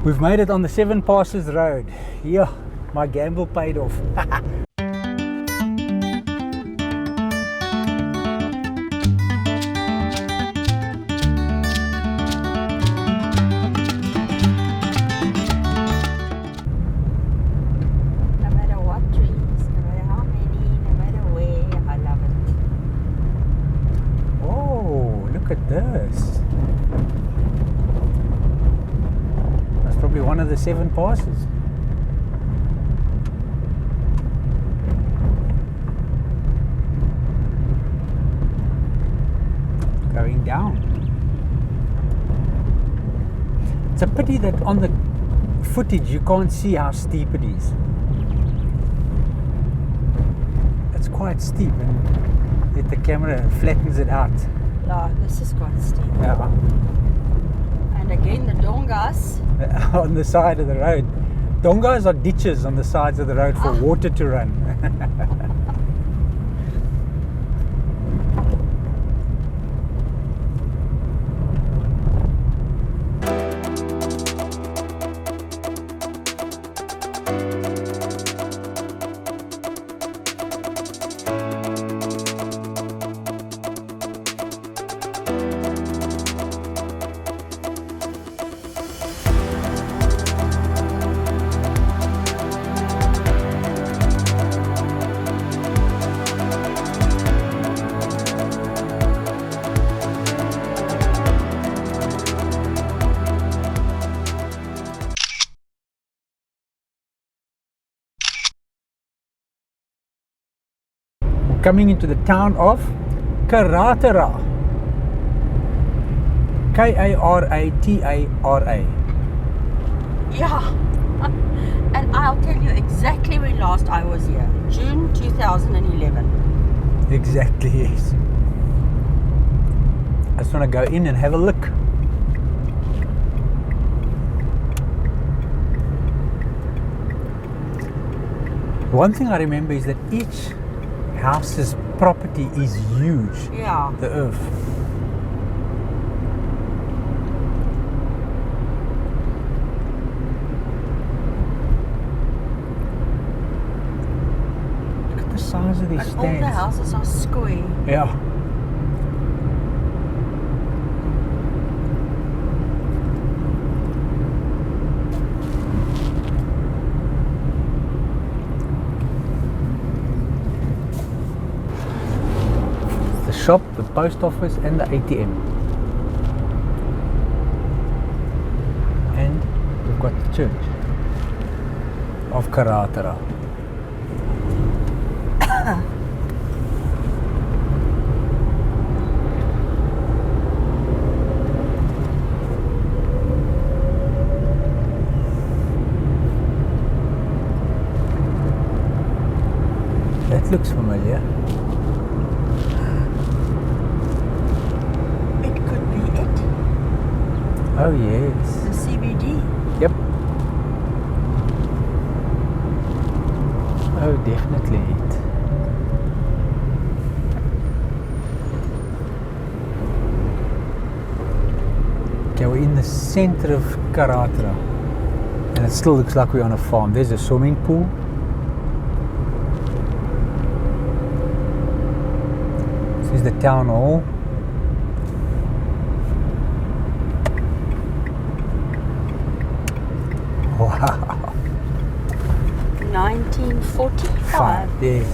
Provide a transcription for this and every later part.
We've made it on the Seven Passes Road. Yeah, my gamble paid off. Look at this. That's probably one of the 7 passes. Going down. It's a pity that on the footage you can't see how steep it is. It's quite steep and yet the camera flattens it out. Yeah, this is quite steep. Yeah. And again, the dongas. On the side of the road. Dongas are ditches on the sides of the road for water to run. Coming into the town of Karatara. Karatara. Yeah. And I'll tell you exactly when last I was here. June 2011. Exactly, yes. I just want to go in and have a look. One thing I remember is that each house's property is huge. Yeah. The earth. Look at the size of these stands. All the houses are square. Yeah. Shop, the post office and the ATM. And we've got the church of Karatara. That looks familiar. Oh yes. The CBD. Yep. Oh, definitely it. Okay, we're in the center of Karatara. And it still looks like we're on a farm. There's a swimming pool. This is the town hall. Wow. 1945. Yes.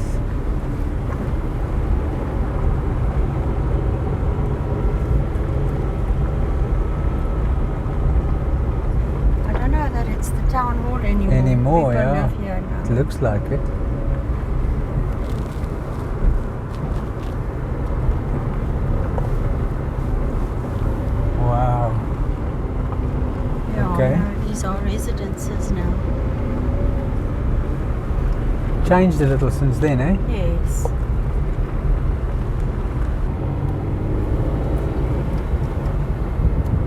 I don't know that it's the town hall anymore. Anymore, People yeah. live here now. It looks like it. Wow. Yeah, Okay. no, these are residences now. Changed a little since then, eh? Yes.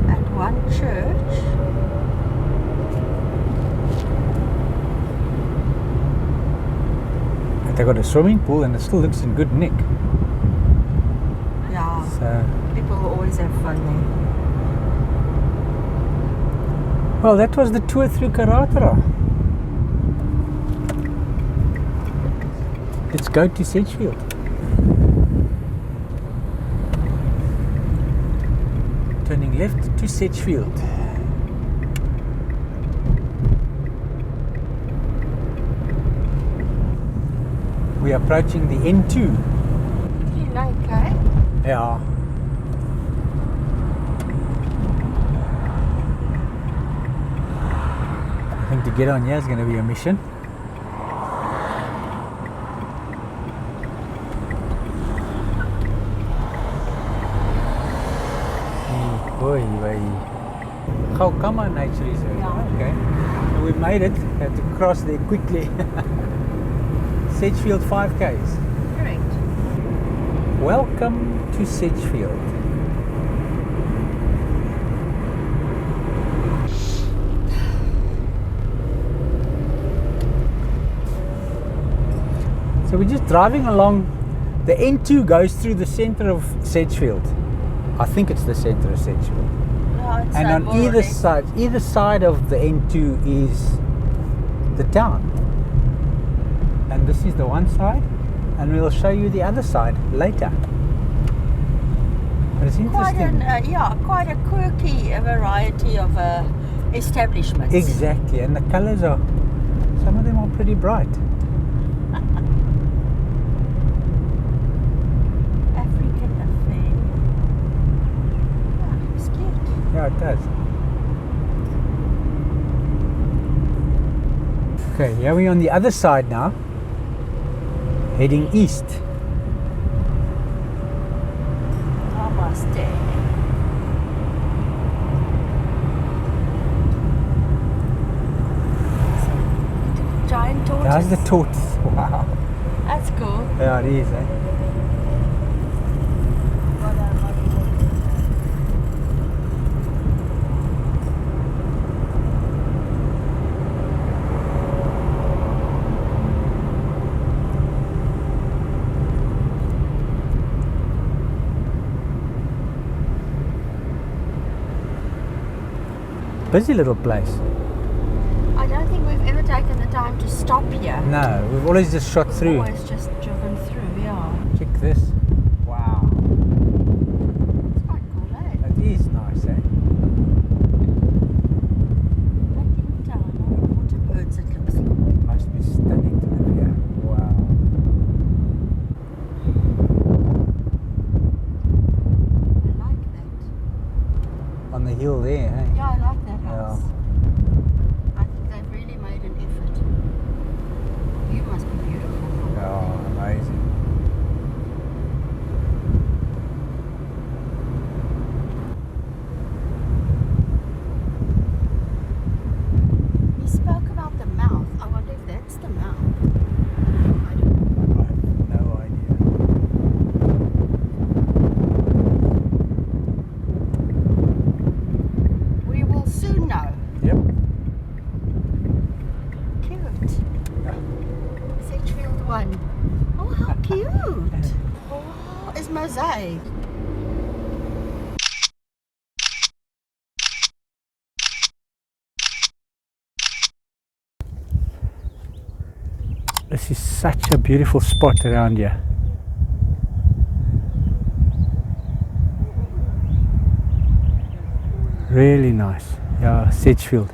And one church. They got a swimming pool and it still looks in good nick. Yeah. So, People always have fun there. Well, that was the tour through Karatara. Let's go to Sedgefield. Turning left to Sedgefield. We are approaching the N2. Do you like, eh? Yeah. I think to get on here is going to be a mission. Oi, oi. How come on nature reserve? Yeah. Okay. So we made it. Had to cross there quickly. Sedgefield 5Ks. Correct. Welcome to Sedgefield. So we're just driving along. The N2 goes through the centre of Sedgefield. I think it's the centre of Sedgefield. Yeah, it's And on more or either less. side of the N2 is the town. And this is the one side, and we'll show you the other side later. But it's interesting. Quite a quirky variety of establishments. Exactly, and the colours are, some of them are pretty bright. African affair. Yeah, it's cute. Yeah, it does. Okay, here we're on the other side now, heading east. Namaste. Giant tortoise. There's the tortoise. Wow. That's cool. Yeah, it is, eh? Busy little place. I don't think we've ever taken the time to stop here. No, we've always just shot through. Always just driven through, yeah. Check this. Wow. It's quite cool, eh? That is nice, eh? Like in town, all the water birds, it looks like. Must be stunning to live here. Wow. I like that. On the hill there, eh? Yeah, I like that house. Yeah. I think they've really made an effort. You must be beautiful. Oh, amazing. He spoke about the mouth. I wonder if that's the mouth. I don't know. I have no idea. We will soon know. Yep. Cute. Sedgefield 1. Oh, how cute. Oh, it's mosaic. This is such a beautiful spot around here. Really nice. Yeah, Sedgefield.